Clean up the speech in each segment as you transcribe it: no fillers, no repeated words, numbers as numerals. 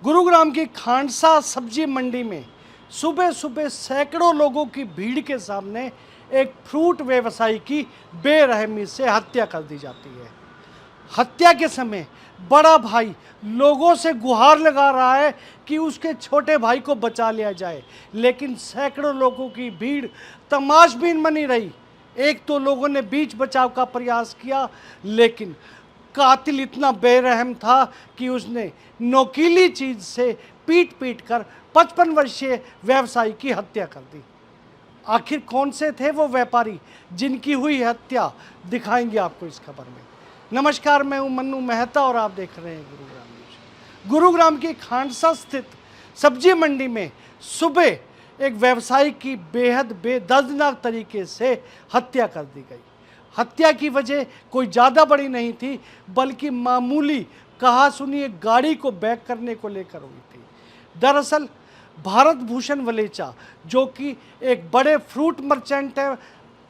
गुरुग्राम की खांडसा सब्जी मंडी में सुबह सुबह सैकड़ों लोगों की भीड़ के सामने एक फ्रूट व्यवसायी की बेरहमी से हत्या कर दी जाती है। हत्या के समय बड़ा भाई लोगों से गुहार लगा रहा है कि उसके छोटे भाई को बचा लिया जाए, लेकिन सैकड़ों लोगों की भीड़ तमाशबीन बनी रही। एक तो लोगों ने बीच बचाव का प्रयास किया, लेकिन कातिल इतना बेरहम था कि उसने नोकीली चीज से पीट पीट कर 55 वर्षीय व्यवसायी की हत्या कर दी। आखिर कौन से थे वो व्यापारी जिनकी हुई हत्या, दिखाएंगे आपको इस खबर में। नमस्कार, मैं हूं मन्नू मेहता और आप देख रहे हैं गुरुग्राम न्यूज। गुरुग्राम की खांडसा स्थित सब्जी मंडी में सुबह एक व्यवसायी की बेहद बेदर्दनाक तरीके से हत्या कर दी गई। हत्या की वजह कोई ज़्यादा बड़ी नहीं थी, बल्कि मामूली कहासुनी एक गाड़ी को बैक करने को लेकर हुई थी। दरअसल भारत भूषण वलेचा, जो कि एक बड़े फ्रूट मर्चेंट है,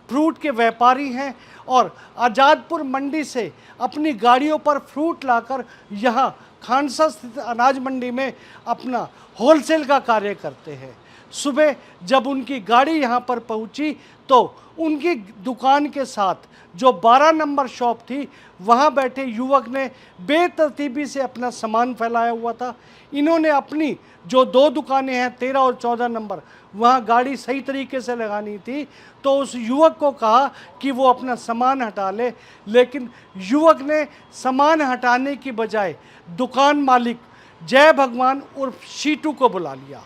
फ्रूट के व्यापारी हैं और आज़ादपुर मंडी से अपनी गाड़ियों पर फ्रूट लाकर यहाँ खांडसा स्थित अनाज मंडी में अपना होलसेल का कार्य करते हैं। सुबह जब उनकी गाड़ी यहाँ पर पहुँची तो उनकी दुकान के साथ जो 12 नंबर शॉप थी, वहाँ बैठे युवक ने बेतरतीबी से अपना सामान फैलाया हुआ था। इन्होंने अपनी जो 2 दुकानें हैं 13 और 14 नंबर, वहाँ गाड़ी सही तरीके से लगानी थी, तो उस युवक को कहा कि वो अपना सामान हटा ले, लेकिन युवक ने सामान हटाने की बजाय दुकान मालिक जय भगवान उर्फ शीटू को बुला लिया।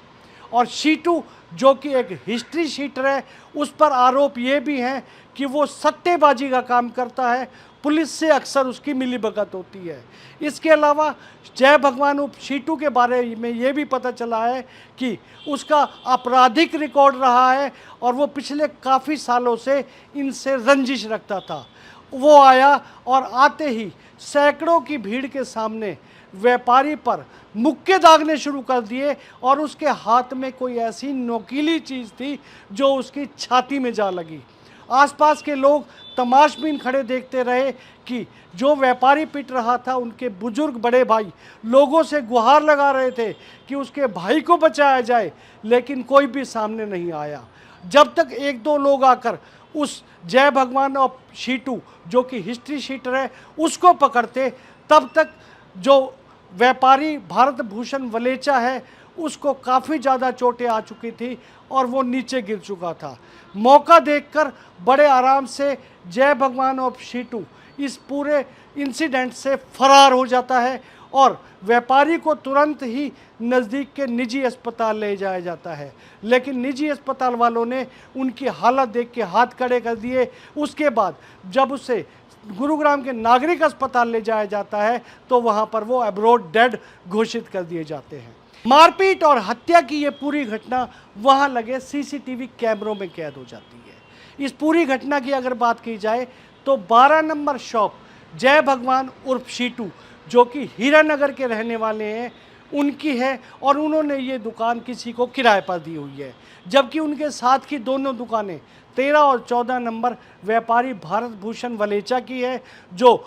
और शीटू, जो कि एक हिस्ट्री शीटर है, उस पर आरोप ये भी हैं कि वो सट्टेबाजी का काम करता है, पुलिस से अक्सर उसकी मिलीभगत होती है। इसके अलावा जय भगवान उर्फ शीटू के बारे में ये भी पता चला है कि उसका आपराधिक रिकॉर्ड रहा है और वो पिछले काफ़ी सालों से इनसे रंजिश रखता था। वो आया और आते ही सैकड़ों की भीड़ के सामने व्यापारी पर मुक्के दागने शुरू कर दिए और उसके हाथ में कोई ऐसी नोकीली चीज़ थी जो उसकी छाती में जा लगी। आसपास के लोग तमाशबीन खड़े देखते रहे कि जो व्यापारी पिट रहा था, उनके बुजुर्ग बड़े भाई लोगों से गुहार लगा रहे थे कि उसके भाई को बचाया जाए, लेकिन कोई भी सामने नहीं आया। जब तक 1-2 लोग आकर उस जय भगवान और शीटू, जो कि हिस्ट्री शीटर है, उसको पकड़ते, तब तक जो व्यापारी भारत भूषण वलेचा है उसको काफ़ी ज़्यादा चोटें आ चुकी थी और वो नीचे गिर चुका था। मौका देखकर बड़े आराम से जय भगवान और शीटू इस पूरे इंसिडेंट से फरार हो जाता है और व्यापारी को तुरंत ही नज़दीक के निजी अस्पताल ले जाया जाता है, लेकिन निजी अस्पताल वालों ने उनकी हालत देख के हाथ खड़े कर दिए। उसके बाद जब उसे गुरुग्राम के नागरिक अस्पताल ले जाया जाता है तो वहां पर वो एब्रोड डेड घोषित कर दिए जाते हैं। मारपीट और हत्या की ये पूरी घटना वहां लगे सीसीटीवी कैमरों में कैद हो जाती है। इस पूरी घटना की अगर बात की जाए तो 12 नंबर शॉप जय भगवान उर्फ शीटू, जो कि हीरानगर के रहने वाले हैं, उनकी है और उन्होंने ये दुकान किसी को किराए पर दी हुई है, जबकि उनके साथ की दोनों दुकानें 13 और 14 नंबर व्यापारी भारत भूषण वलेचा की है, जो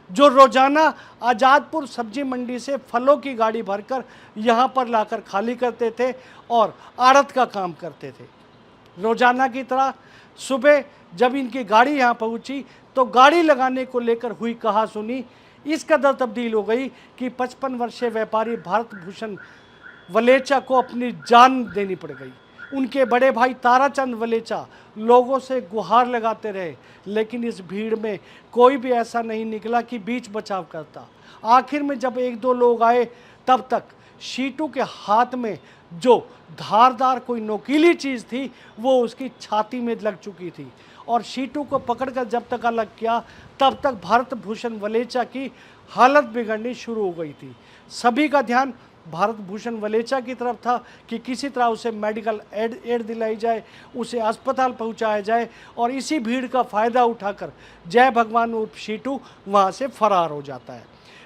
रोजाना आज़ादपुर सब्जी मंडी से फलों की गाड़ी भरकर यहाँ पर लाकर खाली करते थे और आड़त का काम करते थे। रोजाना की तरह सुबह जब इनकी गाड़ी यहाँ पहुँची तो गाड़ी लगाने को लेकर हुई कहासुनी इस कदर तब्दील हो गई कि 55 वर्षीय व्यापारी भारत भूषण वलेचा को अपनी जान देनी पड़ गई। उनके बड़े भाई ताराचंद वलेचा लोगों से गुहार लगाते रहे, लेकिन इस भीड़ में कोई भी ऐसा नहीं निकला कि बीच बचाव करता। आखिर में जब 1-2 लोग आए, तब तक शीटू के हाथ में जो धारदार कोई नोकीली चीज़ थी वो उसकी छाती में लग चुकी थी और शीटू को पकड़कर जब तक अलग किया तब तक भारत भूषण वलेचा की हालत बिगड़नी शुरू हो गई थी। सभी का ध्यान भारत भूषण वलेचा की तरफ था कि किसी तरह उसे मेडिकल एड दिलाई जाए, उसे अस्पताल पहुंचाया जाए और इसी भीड़ का फ़ायदा उठाकर जय भगवान उर्फ शीटू वहां से फरार हो जाता है।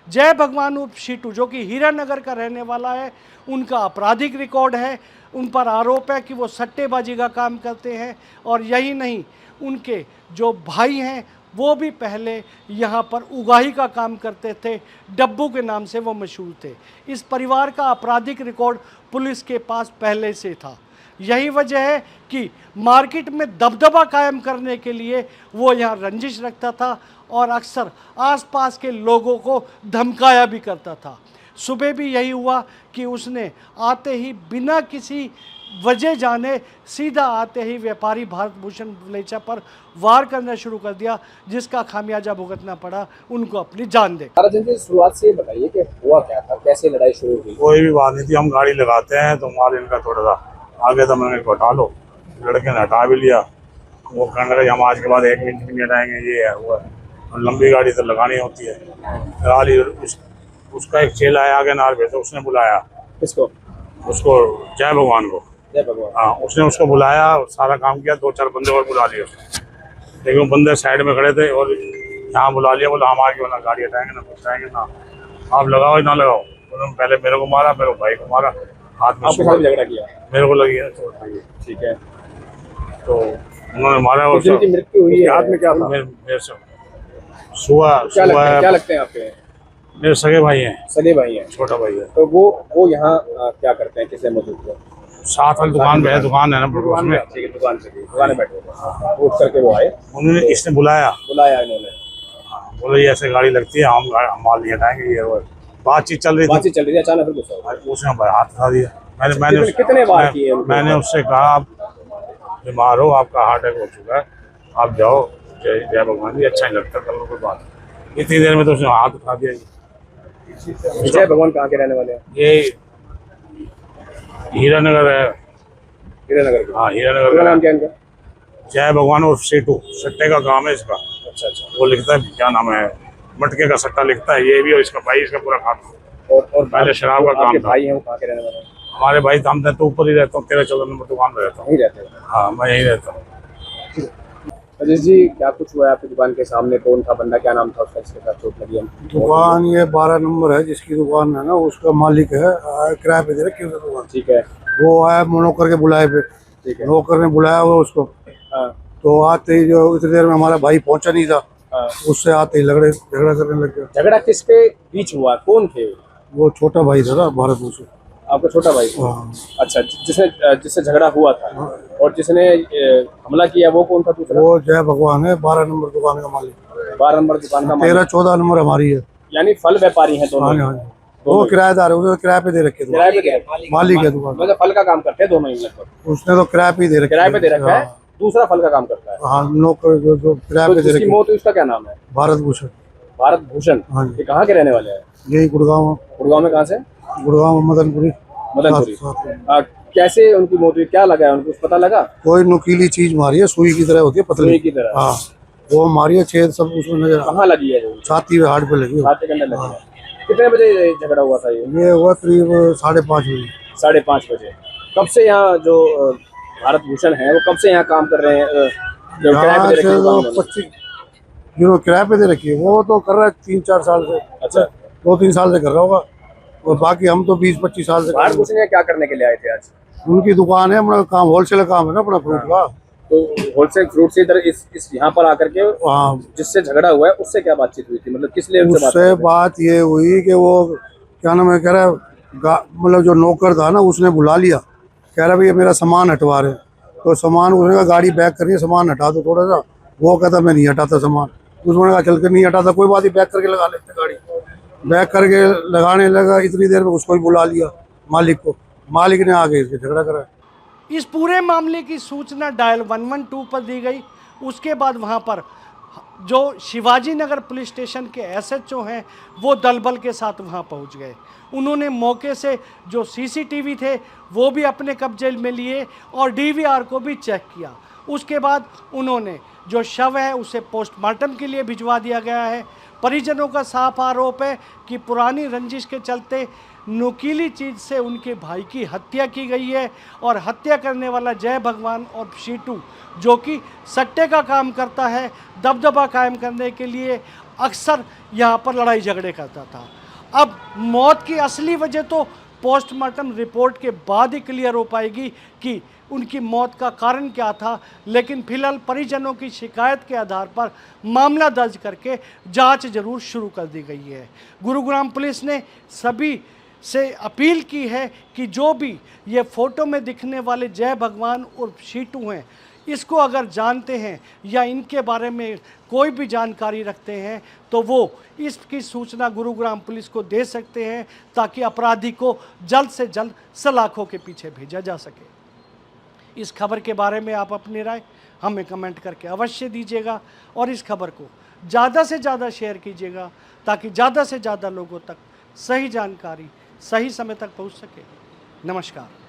जय भगवान उर्फ शीटू जो कि हीरानगर का रहने वाला है, उनका आपराधिक रिकॉर्ड है, उन पर आरोप है कि वो सट्टेबाजी का काम करते हैं और यही नहीं, उनके जो भाई हैं वो भी पहले यहाँ पर उगाही का काम करते थे, डब्बू के नाम से वो मशहूर थे। इस परिवार का आपराधिक रिकॉर्ड पुलिस के पास पहले से था। यही वजह है कि मार्केट में दबदबा कायम करने के लिए वो यहाँ रंजिश रखता था और अक्सर आसपास के लोगों को धमकाया भी करता था। सुबह भी यही हुआ कि उसने आते ही बिना किसी वजह जाने सीधा आते ही व्यापारी भारत भूषण वलेचा पर वार करना शुरू कर दिया, जिसका खामियाजा भुगतना पड़ा उनको अपनी जान दे। शुरुआत से बताइए कि हुआ क्या था, कैसे लड़ाई शुरू हुई? कोई भी बात नहीं थी, हम गाड़ी लगाते हैं तो माल इनका थोड़ा सा आगे था, मैंने इनको हटा लो, लड़के ने हटा भी लिया। वो कहने लगे हम आज के बाद 1 मिनट भी नहीं हटाएंगे, ये है वो है, और लंबी गाड़ी तो लगानी होती है। गाड़ी उसका एक चेला है आगे नार पे, तो उसने बुलाया किसको? उसको, जय भगवान को। जय भगवान। हाँ, उसने उसको बुलाया, सारा काम किया, 2-4 बंदे और बुला लिए उसने, लेकिन वो बंदे साइड में खड़े थे और यहाँ बुला लिया। बोला हम आगे वाला गाड़ी हटाएंगे ना, कुछ हटाएंगे ना, आप लगाओ ना लगाओ। उन्होंने पहले मेरे को मारा, मेरे भाई को मारा, हाथ में आपके साथ झगड़ा किया? मेरे को लगी है चोट लगी। ठीक है, तो उन्होंने मारा और जिनकी मृत्यु हुई है, हाथ में क्या था? मेरे से सुबह क्या लगते हैं आपके? मेरे सगे भाई हैं। सगे भाई हैं? छोटा भाई है। तो वो यहाँ क्या करते हैं, किससे मौजूद थे? साथ वाली दुकान पे है, दुकान है ना उसमें। ठीक है, दुकान में बैठे थे, उठ करके वो आए, उन्होंने इसने बुलाया इन्होंने। बोले ये ऐसे गाड़ी लगती है, हम माल नहीं हटाएंगे, ये वो बातचीत चल रही थी। अचानक फिर गुस्सा हुआ। उसने हाथ उठा दिया। मैंने कितने बार किए? मैंने उससे कहा आप बीमार हो, आपका हार्ट अटैक हो चुका है, आप जाओ, जय भगवान जी, अच्छा नहीं लगता, कल कोई बात। इतनी देर में तो उसने हाथ उठा दिया। जय भगवान कहाँ के रहने वाले हैं? ये हीरानगर है। हीरानगर के? हाँ, हीरानगर का। नाम क्या इनका? जय भगवान और सेटू, सट्टे का काम है इसका। अच्छा। वो लिखता है, क्या नाम है, मटके का सट्टा लिखता है ये भी, और इसका भाई, इसका पूरा खाता। और पहले शराब का काम था। भाई हैं वो कहाँ के रहने वाले हैं? हमारे भाई हम तो ऊपर ही रहता हूँ, 13-14 नंबर दुकान में रहता हूँ। यहीं रहते हैं? हाँ, मैं यहीं रहता हूँ। राजेश जी, क्या कुछ हुआ है आपकी दुकान के सामने? कौन था बंदा, क्या नाम था उसका जिसके साथ चोट लगी है? दुकान ये 12 नंबर है, जिसकी दुकान है ना, उसका मालिक है, किराए पे दे रखी है दुकान। ठीक है। वो आया नौकर के बुलाए पे। ठीक है। नौकर ने बुलाया वो उसको। हाँ। तो आते ही जो इतनी देर में हमारा भाई पहुंचा नहीं था। हाँ। उससे आते ही झगड़ा करने लग गया। झगड़ा किसके बीच हुआ, कौन थे? वो छोटा भाई था ना, भारत भूषण। आपका छोटा भाई? हाँ। अच्छा, जिससे झगड़ा हुआ था। हाँ। और जिसने हमला किया वो कौन था दूसरा? वो जय भगवान है, 12 नंबर दुकान का मालिक। 12 नंबर दुकान का मालिक। 13-14 नंबर हमारी है। यानी फल व्यापारी हैं दोनों? हाँ। वो किराएदार है, उसे किराए पे दे रखे। किराए पे दे? मालिक है दुकान। मतलब फल का काम करते हैं दोनों ही लगभग? उसने तो किराए पे दे रखा है। किराए पे दे रखा है, दूसरा फल का काम करता है। हाँ, नौकर जो किराए पे दे जिसकी रखे। मौत हुई उसका क्या नाम है? भारत भूषण। भारत भूषण। हाँ। ये कहाँ के रहने वाले हैं? यही गुड़गांव। गुड़गांव में? कहाँ से? गुड़गांव मदनपुरी। कैसे उनकी मौत हुई, क्या लगा है उनको, कुछ पता लगा? कोई नुकीली चीज मारी है, सुई की तरह होती है, पतली सुई की तरह? हाँ, वो मारी है, छेद सब उसमें नजर। कहाँ लगी है? छाती में, हार्ट पे लगी। छाती के अंदर लगी है। कितने बजे झगड़ा हुआ था ये हुआ करीब 5:30 बजे। 5:30 बजे। कब से यहाँ जो भारत भूषण है वो कब से यहाँ काम कर रहे हैं? जो किराए पे दे रखी है दुकान उन्होंने? 25 जो किराए पे दे रखी है वो तो कर रहा है 3-4 साल से। अच्छा। 2-3 साल से कर रहा होगा, और बाकी हम तो 20-25 साल से। भारत भूषण क्या करने के लिए आए थे आज? उनकी दुकान है, अपना काम होलसेल काम है ना, अपना फ्रूट का। तो होलसेल फ्रूट से इधर इस यहाँ पर आकर के हाँ, जिससे झगड़ा हुआ है उससे क्या बातचीत हुई थी, मतलब किस लिए उनसे उससे बात ये हुई कि वो क्या नाम है, कह रहा मतलब जो नौकर था ना, उसने बुला लिया, कह रहा भैया मेरा सामान हटवा रहे। तो सामान, उसने कहा गाड़ी बैक करिए, सामान हटा दो थोड़ा सा। वो कहता मैं नहीं हटाता सामान। उसने कहा चल के नहीं हटाता, कोई बात नहीं, बैक करके लगा लेते गाड़ी। बैक करके लगाने लगा, इतनी देर में उसको ही बुला लिया, मालिक को। मालिक ने आके इसके झगड़ा करा। इस पूरे मामले की सूचना डायल 112 पर दी गई। उसके बाद वहां पर जो शिवाजी नगर पुलिस स्टेशन के एसएचओ हैं वो दल बल के साथ वहां पहुंच गए। उन्होंने मौके से जो सीसीटीवी थे वो भी अपने कब्जे में लिए और डीवीआर को भी चेक किया। उसके बाद उन्होंने जो शव है उसे पोस्टमार्टम के लिए भिजवा दिया गया है। परिजनों का साफ आरोप है कि पुरानी रंजिश के चलते नुकीली चीज़ से उनके भाई की हत्या की गई है और हत्या करने वाला जय भगवान और शीटू जो कि सट्टे का काम करता है, दबदबा कायम करने के लिए अक्सर यहाँ पर लड़ाई झगड़े करता था। अब मौत की असली वजह तो पोस्टमार्टम रिपोर्ट के बाद ही क्लियर हो पाएगी कि उनकी मौत का कारण क्या था, लेकिन फिलहाल परिजनों की शिकायत के आधार पर मामला दर्ज करके जांच जरूर शुरू कर दी गई है। गुरुग्राम पुलिस ने सभी से अपील की है कि जो भी ये फ़ोटो में दिखने वाले जय भगवान और शीटू हैं, इसको अगर जानते हैं या इनके बारे में कोई भी जानकारी रखते हैं तो वो इसकी सूचना गुरुग्राम पुलिस को दे सकते हैं ताकि अपराधी को जल्द से जल्द सलाखों के पीछे भेजा जा सके। इस खबर के बारे में आप अपनी राय हमें कमेंट करके अवश्य दीजिएगा और इस खबर को ज़्यादा से ज़्यादा शेयर कीजिएगा ताकि ज़्यादा से ज़्यादा लोगों तक सही जानकारी सही समय तक पहुंच सके। नमस्कार।